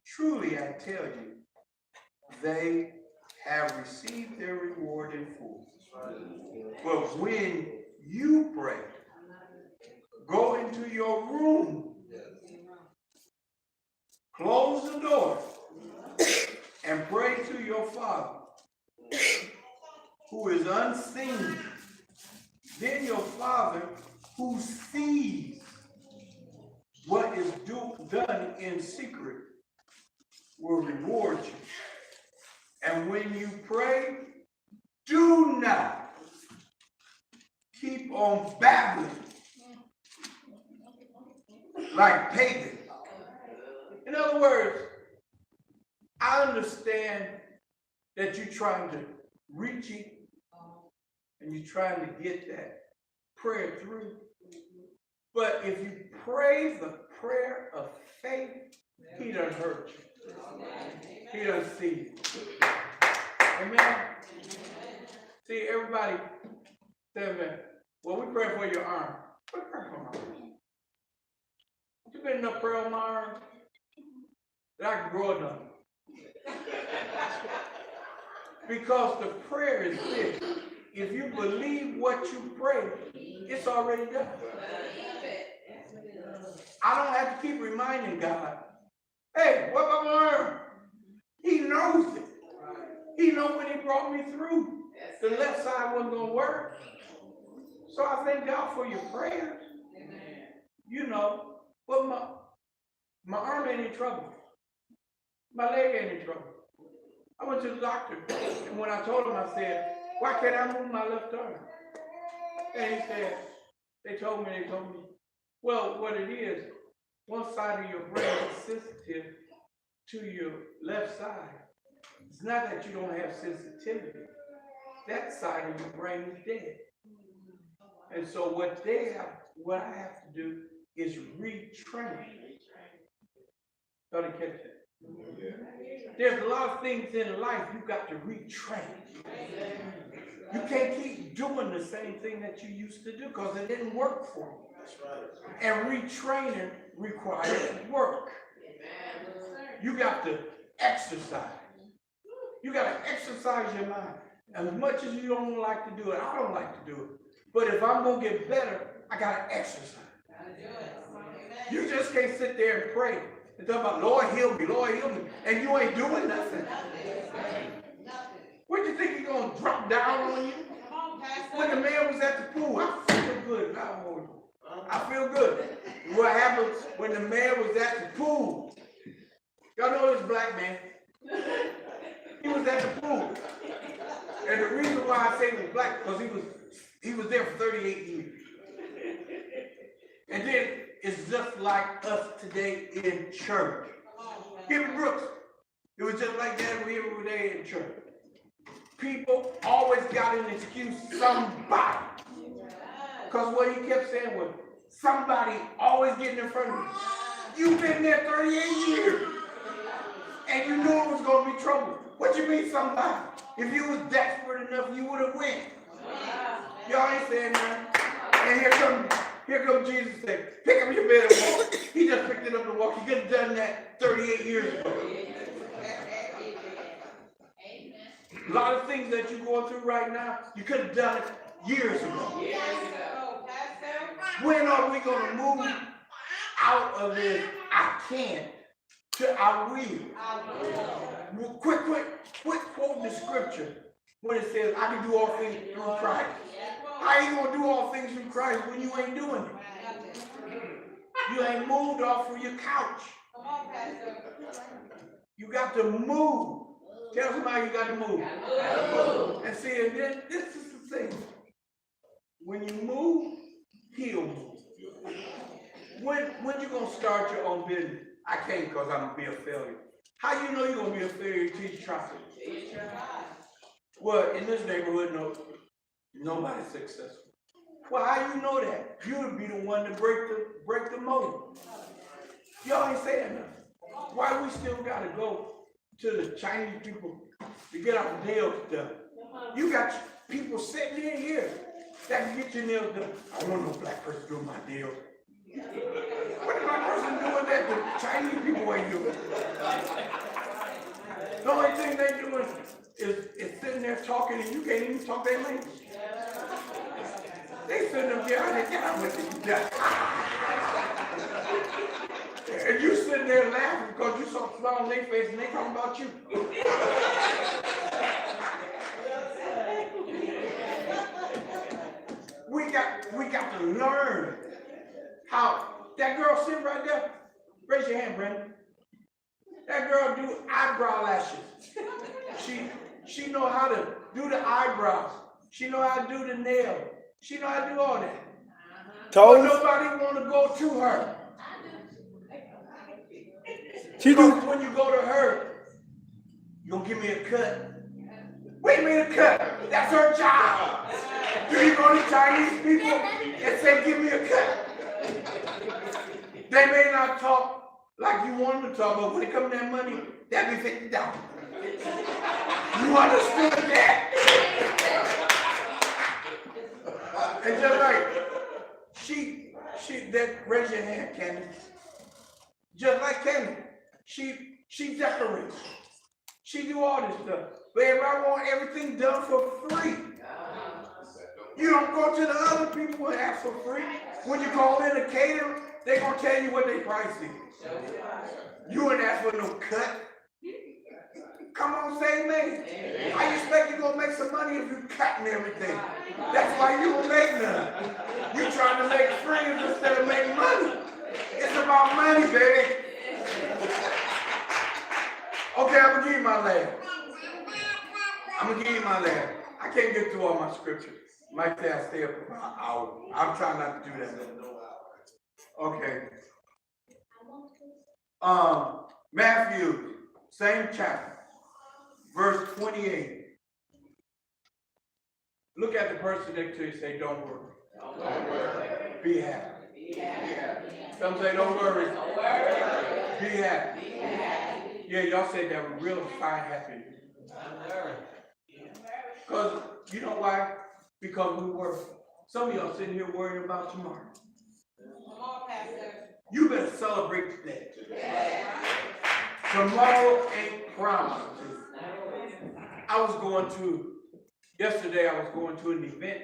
Truly, I tell you, they have received their reward in full. But when you pray, go into your room, close the door, and pray to your Father, who is unseen. Then your Father, who sees what is done in secret, will reward you. And when you pray, do not keep on babbling like pagans. In other words, I understand that you're trying to reach it and you're trying to get that prayer through. But if you pray the prayer of faith, he done heard you. He done see you. Amen. See, everybody say amen. Well, we pray for your arm. We pray for my arm. You been enough prayer on my arm that I can grow enough. Because the prayer is this. If you believe what you pray, it's already done. I don't have to keep reminding God, hey, what about my arm? He knows it. He knows when he brought me through. The left side wasn't going to work. So I thank God for your prayers. You know, but my arm ain't in trouble. My leg ain't in trouble. I went to the doctor, and when I told him, I said, why can't I move my left arm? And he said, they told me, well, what it is, one side of your brain is sensitive to your left side. It's not that you don't have sensitivity. That side of your brain is dead. And so what I have to do is retrain. Don't you catch that? There's a lot of things in life you got to retrain. You can't keep doing the same thing that you used to do because it didn't work for you. That's right. And retraining requires work. You got to exercise. You gotta exercise your mind. As much as you don't like to do it, I don't like to do it. But if I'm gonna get better, I gotta exercise. You just can't sit there and pray and talk about, Lord, heal me, and you ain't doing nothing. What do you think he's gonna drop down on you? When the man was at the pool, I feel good. I feel good. What happened when the man was at the pool? Y'all know this black man. He was at the pool. And the reason why I say he was black, because he was there for 38 years. And then it's just like us today in church. Gibbon Brooks, it was just like that every day in church. People always got an excuse, somebody. Because what he kept saying was, somebody always getting in front of me. You've been there 38 years. And you knew it was going to be trouble. What you mean somebody? If you was desperate enough, you would have went. Y'all ain't saying that. And here comes Jesus saying, pick up your bed and walk. He just picked it up and walked. He could have done that 38 years ago. A lot of things that you're going through right now, you could have done it years ago. When are we going to move out of this I can't to I will? Quit quoting the scripture when it says I can do all things through Christ. How you going to do all things through Christ when you ain't doing it? You ain't moved off of your couch. You got to move. Tell somebody you got to move. And see, and then this is the thing. When you move, he'll move. When you gonna start your own business? I can't because I'm gonna be a failure. How you know you're gonna be a failure? Teach traffic. Well, in this neighborhood, nobody's successful. Well, how you know that? You would be the one to break the mold. Y'all ain't saying nothing. Why we still gotta go to the Chinese people to get our nails done? You got people sitting in here that can get your nails done. I want no black person doing my nails. What is my person doing that the Chinese people ain't doing? The only thing they doing is sitting there talking and you can't even talk their language. They sitting up there and they get out with it. And you sitting there laughing because you saw a smile on their face and they talking about you. We got to learn how that girl sitting right there. Raise your hand, Brandon. That girl do eyebrow lashes. She know how to do the eyebrows. She know how to do the nail. She know how to do all that. But nobody want to go to her. Because when you go to her, you gonna give me a cut. Wait a minute, cut. That's her job. Do you go to Chinese people and say, give me a cut? They may not talk like you want them to talk, but when it comes to that money, that'd be $50. You understood that? And just like that, raise your hand, Candy. Just like Candy, she decorates. She do all this stuff. But everybody want everything done for free. You don't go to the other people and ask for free. When you call in a caterer, they gonna tell you what they price is. You ain't ask for no cut. Come on, say amen. How you expect you gonna make some money if you cutting everything? That's why you don't make none. You trying to make friends instead of making money. It's about money, baby. Okay, I'm gonna give you my last. I can't get through all my scriptures. Might say I stay up for about an hour. I'm trying not to do that. Okay. Matthew, same chapter, verse 28. Look at the person next to you and say, don't worry. Don't worry. Be happy. Be happy. Some say, don't worry. Don't worry. Be happy. Be happy. Yeah, y'all say that with real fine happiness. Because, you know why? Because we worry. Some of y'all sitting here worrying about tomorrow. Come on, Pastor. You better celebrate today. Tomorrow ain't promised. yesterday I was going to an event,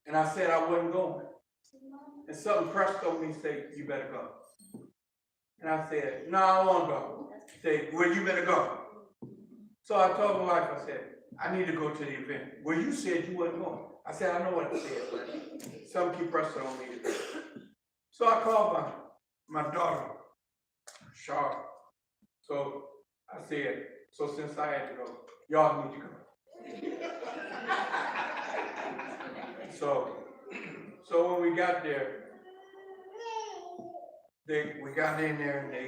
and I said I wasn't going. And something pressed on me and said, you better go. And I said, no, I don't want to go. He said, well, you better go. So I told my wife, I said, I need to go to the event. Well, you said you wasn't going. I said, I know what I said, but something keep pressing on me. So I called my daughter, Charlotte. So I said, so since I had to go, y'all need to go. So when we got there, we got in there and they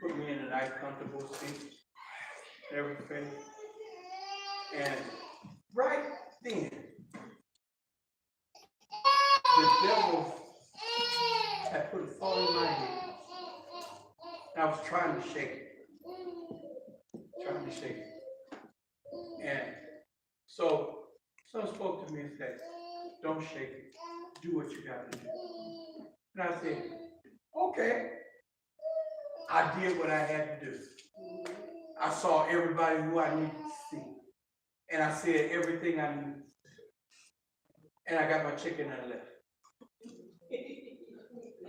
put me in a nice comfortable seat, everything. And right then, the devil had put a thought in my head. I was trying to shake it. And so someone spoke to me and said, don't shake it. Do what you got to do. And I said, okay. I did what I had to do. I saw everybody who I needed to see. And I said everything I needed to say. And I got my chicken and left.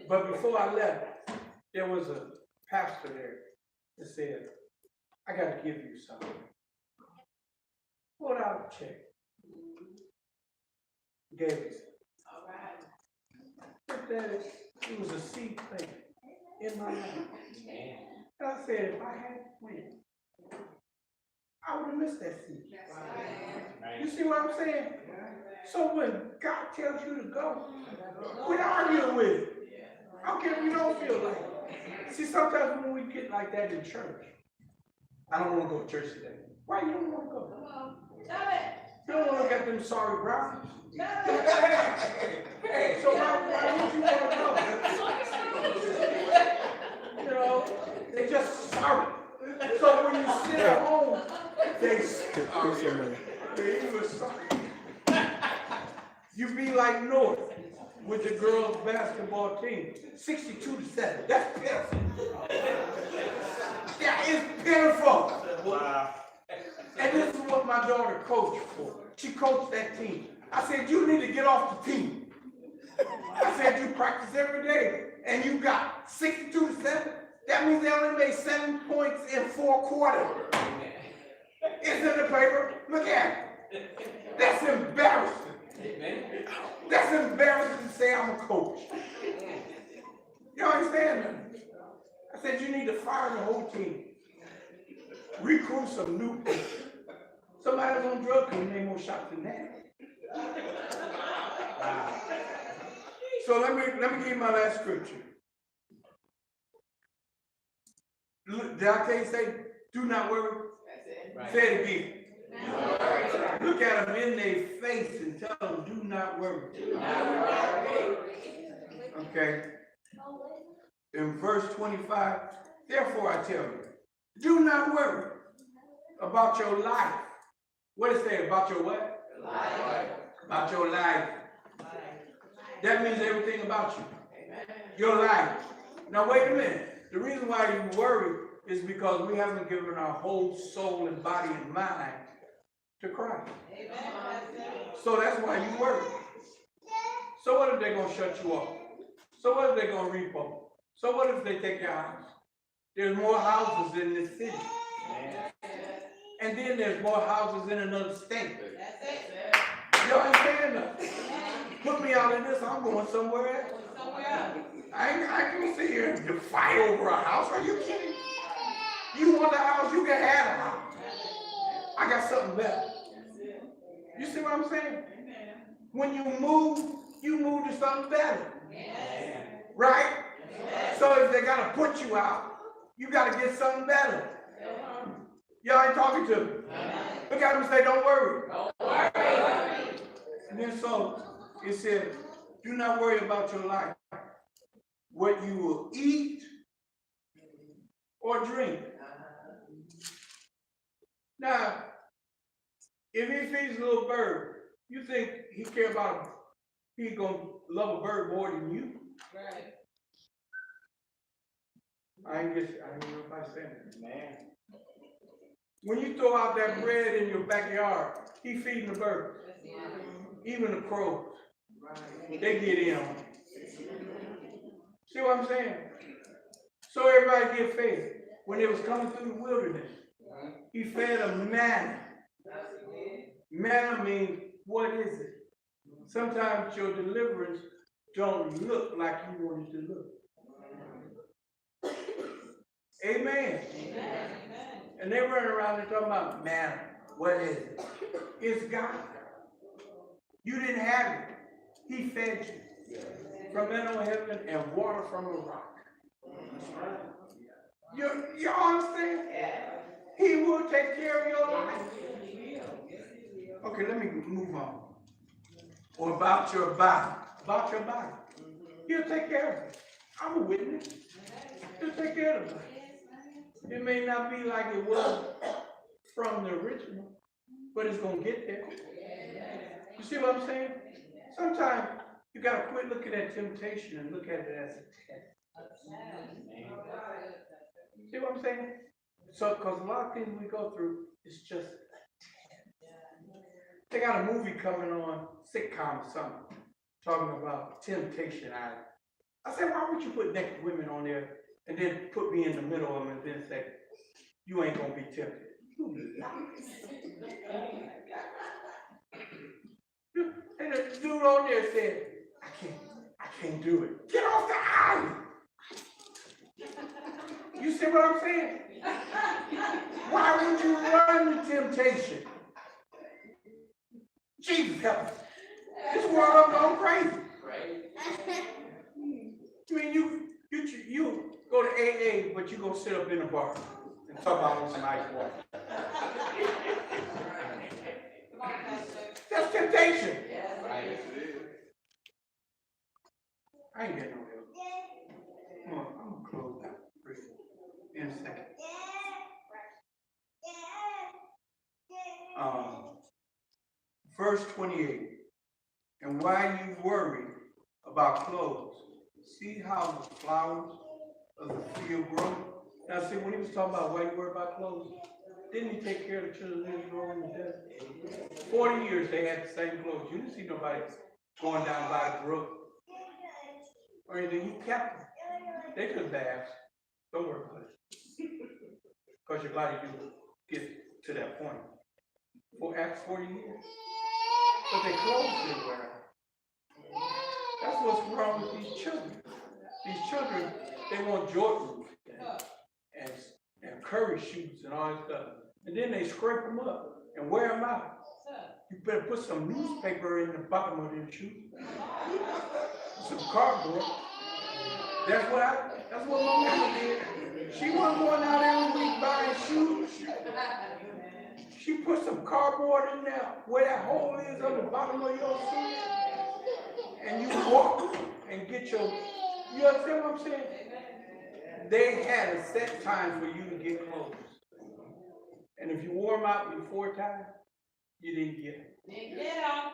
But before I left, there was a pastor there that said, I got to give you something. Pulled out a check. Gave it. All right. But that it was a seed planted in my life. And I said, if I had planted, I would have missed that seed. You see what I'm saying? So when God tells you to go, quit arguing with it. I don't care if you don't feel like it. See, sometimes when we get like that in church, I don't want to go to church today. Why you don't want to go? You don't want to look at them sorry brothers. Hey, so why would you want to go? You know, they just sorry. So when you sit at home, they sorry. They were sorry. You be like North with the girls' basketball team, 62-7. That's pitiful. That is pitiful. Wow. And this is what my daughter coached for. She coached that team. I said, you need to get off the team. I said, you practice every day, and you got 62-7. That means they only made 7 points in 4 quarters. It's in the paper. Look at it. That's embarrassing. That's embarrassing to say I'm a coach. You understand that? I said, you need to fire the whole team. Recruit some new people. Somebody's on drugs can make more shots than that. So let me give you my last scripture. Did I tell you say, do not worry? Right. Say it again. Look at them in their face and tell them, do not worry. Do not worry. Okay. In verse 25, therefore I tell you, do not worry about your life. What does it say about your what? Life. About your life. That means everything about you. Your life. Now wait a minute. The reason why you worry is because we haven't given our whole soul and body and mind to Christ. So that's why you worry. So what if they're going to shut you off? So what if they're going to repo? So what if they take your house? There's more houses in this city. And then there's more houses in another state. You understand that? Put me out in this, I'm going somewhere else. I can sit here and fight over a house. Are you kidding? You want a house, you can have a house. I got something better. You see what I'm saying? When you move to something better. Right? So if they got to put you out, you got to get something better. Y'all ain't talking to me. Look at them and say, don't worry. Don't worry. And then so it said, do not worry about your life, what you will eat or drink. Now, if he feeds a little bird, you think he care about he gonna love a bird more than you? Right. I ain't know if I said it. Man. When you throw out that bread in your backyard, he feeding the birds, even the crows. They get in on it. See what I'm saying? So everybody get fed. When they was coming through the wilderness, he fed them manna. Manna means, what is it? Sometimes your deliverance don't look like you want it to look. Amen. And they run around and talking about manna. What is it? It's God. You didn't have it. He fed you from manna on heaven and water from a rock. You understand? He will take care of your life. Okay, let me move on. Or about your body. About your body. He'll take care of it. I'm a witness. He'll take care of it. It may not be like it was from the original, but it's going to get there. You see what I'm saying? Sometimes you got to quit looking at temptation and look at it as a test. See what I'm saying? So, because a lot of things we go through is just a test. They got a movie coming on, sitcom or something, talking about Temptation Island. I said, why would you put naked women on there and then put me in the middle of them and then say, you ain't gonna be tempted? And the dude on there said, I can't do it. Get off the island. You see what I'm saying? Why would you run the temptation? Jesus help us. This world I'm going crazy. I mean, you go to AA, but you go sit up in a bar and talk about some ice water. That's temptation. I ain't getting no help. Come on, I'm gonna close out in a second. Verse 28. And why you worry about clothes? See how the flowers of the field grow? Now see, when he was talking about why you worry about clothes, didn't he take care of the children of Israel in the desert? 40 years they had the same clothes. You didn't see nobody going down by the brook or anything. He kept them. They took baths. Don't worry about it. Because your body do get to that point. For after 40 years. But their clothes didn't wear out. That's what's wrong with these children. These children, they want Jordans and Curry shoes and all that stuff. And then they scrape them up and wear them out. You better put some newspaper in the bottom of them shoes. Some cardboard. That's what my mama did. She wasn't going out every week buying shoes. She put some cardboard in there where that hole is on the bottom of your shoe. And you walk and get your, you understand what I'm saying? They had a set time for you to get clothes. And if you wore them out before time, you didn't get them. Didn't get them.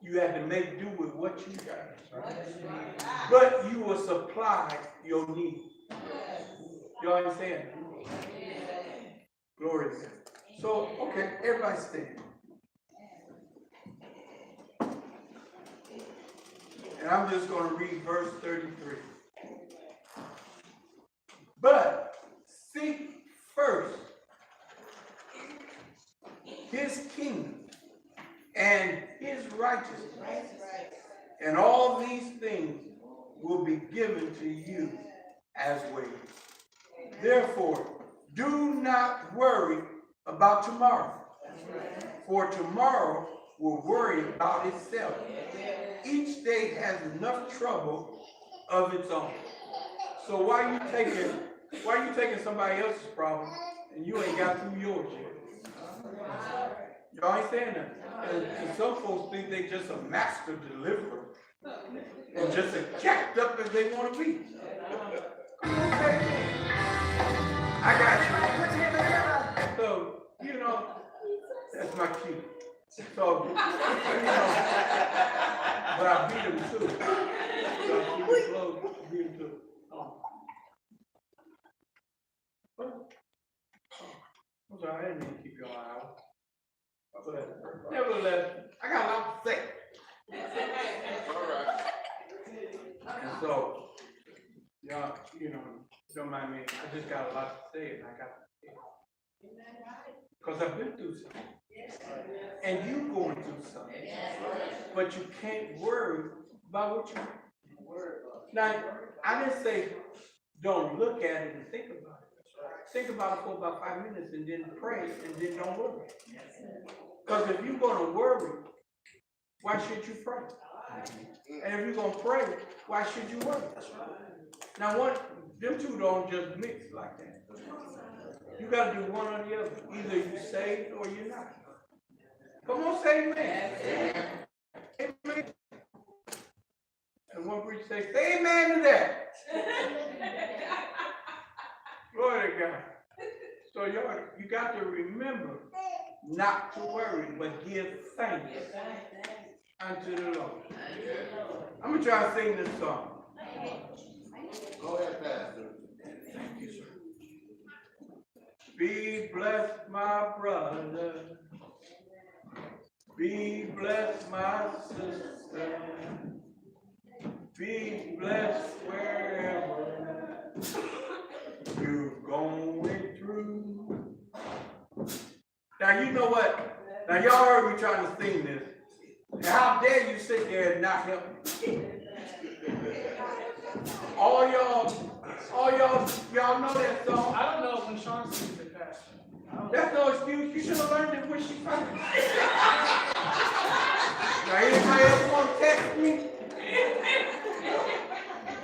You had to make do with what you got. But you will supply your need. You understand? Glory to God. So, okay, everybody stand. And I'm just going to read verse 33. But seek first his kingdom and his righteousness, and all these things will be given to you as well. Therefore, do not worry about tomorrow, for tomorrow will worry about itself. Each day has enough trouble of its own. So why are you taking somebody else's problem and you ain't got through yours yet? Y'all understand that? And some folks think they just a master deliverer and just as jacked up as they want to be. I got you. So, that's my cue. So, but I beat him too. So I keep it close, beat him too. I'm sorry, I didn't mean to keep y'all out. But nevertheless, I got a lot to say. All right. And so, y'all, don't mind me, I just got a lot to say, and I got to say it. Because I've been through something. And you going through something. But you can't worry about what you worry about. Now, I didn't say don't look at it and think about it. Think about it for about 5 minutes and then pray and then don't worry. Because if you're going to worry, why should you pray? And if you're going to pray, why should you worry? Now, them two don't just mix like that. You got to do one or the other. Either you saved or you're not. Come on, say amen. Amen. And one preacher say amen to that. Glory to God. So you got to remember not to worry, but give thanks unto the Lord. I'm going to try to sing this song. Go ahead, Pastor. Thank you, sir. Be blessed, my brother. Be blessed, my sister. Be blessed wherever you're going through. Now, you know what? Now, y'all heard me trying to sing this. And how dare you sit there and not help me? All y'all know that song. I don't know when Sean sings it, Pastor. That's no excuse. You should have learned it when she found it. Now, anybody else want to text me?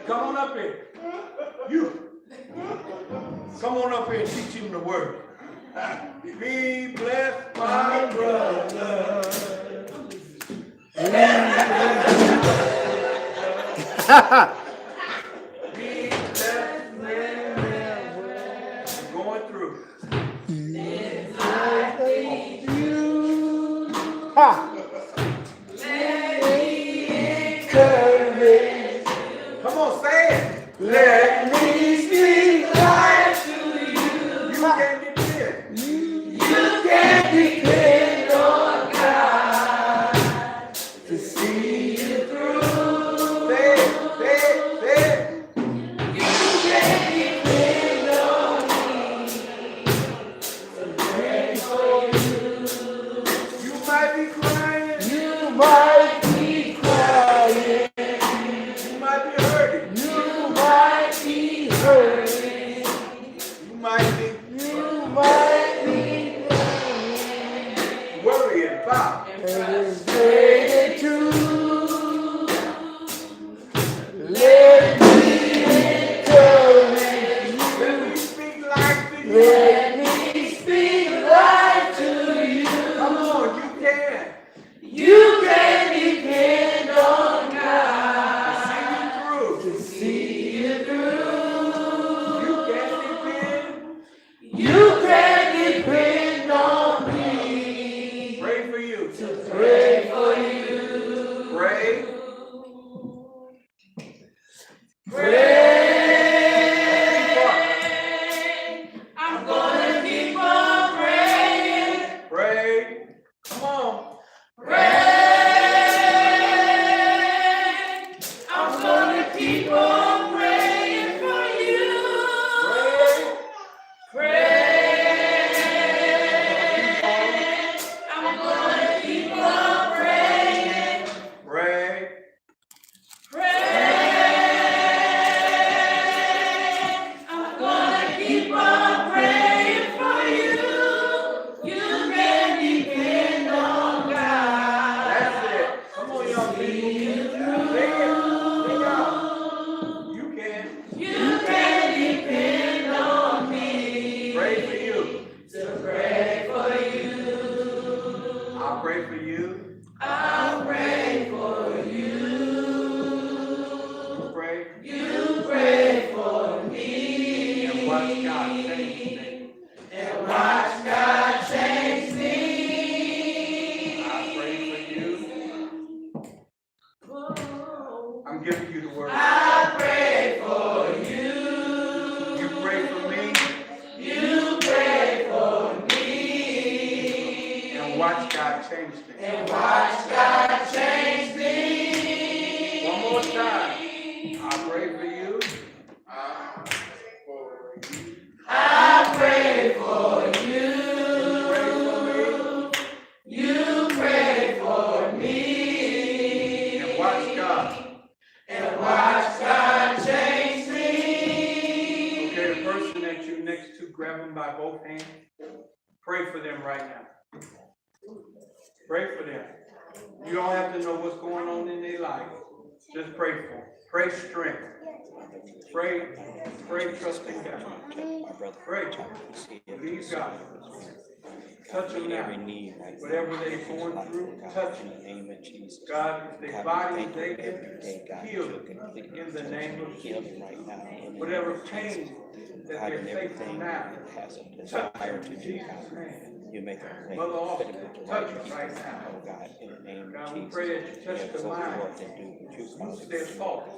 Come on up here. You. Come on up here and teach him the word. Be blessed, my brother. Be blessed, man. Going through. Ha! Come on, say it. Let me speak life to you. You can depend. You can depend on God to see you through. Say it, say it, say it. You can depend on me. Pray for you. You might be crying. You might be crying. You might be hurting. You might be hurting. You might be You might be worrying about. and it's ready to let me encourage you. Let me speak life to you. Let me speak life to you. Come on, you can. You can depend on God See you through. to see you through. You can depend. You can depend on me. Pray for you. Pray for you. Pray. Pray. I'm gonna keep on praying. Pray. Come on. Pray. I'm gonna keep on praying for you. Pray. Pray. I'm gonna keep on praying. Pray. Pray. I'm gonna keep on praying for you. You can depend on God. That's it. Come on, young people. Sing it. Sing out. You can. You can depend on me. Pray for you. To pray for you. I'll pray for you. I'll pray for you. You pray. You pray for me. And watch God change things. And watch God change me. I pray for you. I'm giving you the word. I pray for you. You pray for me. You pray for me. watch God change things. And watch God change me. One more time. I pray for you. I pray for you. You pray for me. You pray for me. And watch God. And watch God change me. Okay, the person that you're next to, grab them by both hands. Pray for them right now. Pray for them. You don't have to know what's going on in their life. Just pray for them. Pray strength. Pray trust in God. Pray. Believe God. Touch them now. Whatever they're going through, touch them. God, if their body is aching, heal them in the name of Jesus. Whatever pain that they're facing now, touch them in Jesus' name. You make a way. Mother also, touch them people, right now. oh God, in the name God, of we Jesus. pray that you touch Yeah, the go mind, forth and do what you call loose it. their thoughts,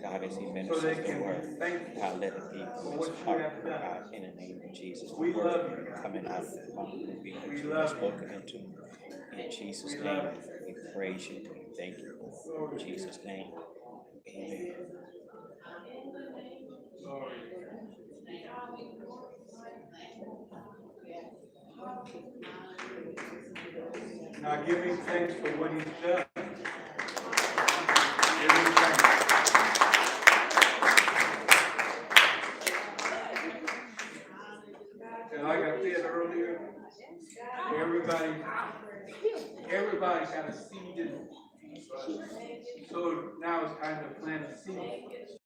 God, as he so ministers they the can word, be thankful. God, let it be for from what his you heart, have oh done. God, in the name of Jesus. We The love word you, God. coming out of the mouth will be We that you love have you. spoken into. In Jesus' We name, love we praise you, we thank you. In Jesus' name, amen. Lord. Now give him thanks for what he's done. Give him thanks. And like I said earlier, everybody got a seed in it. So now it's time to plant a seed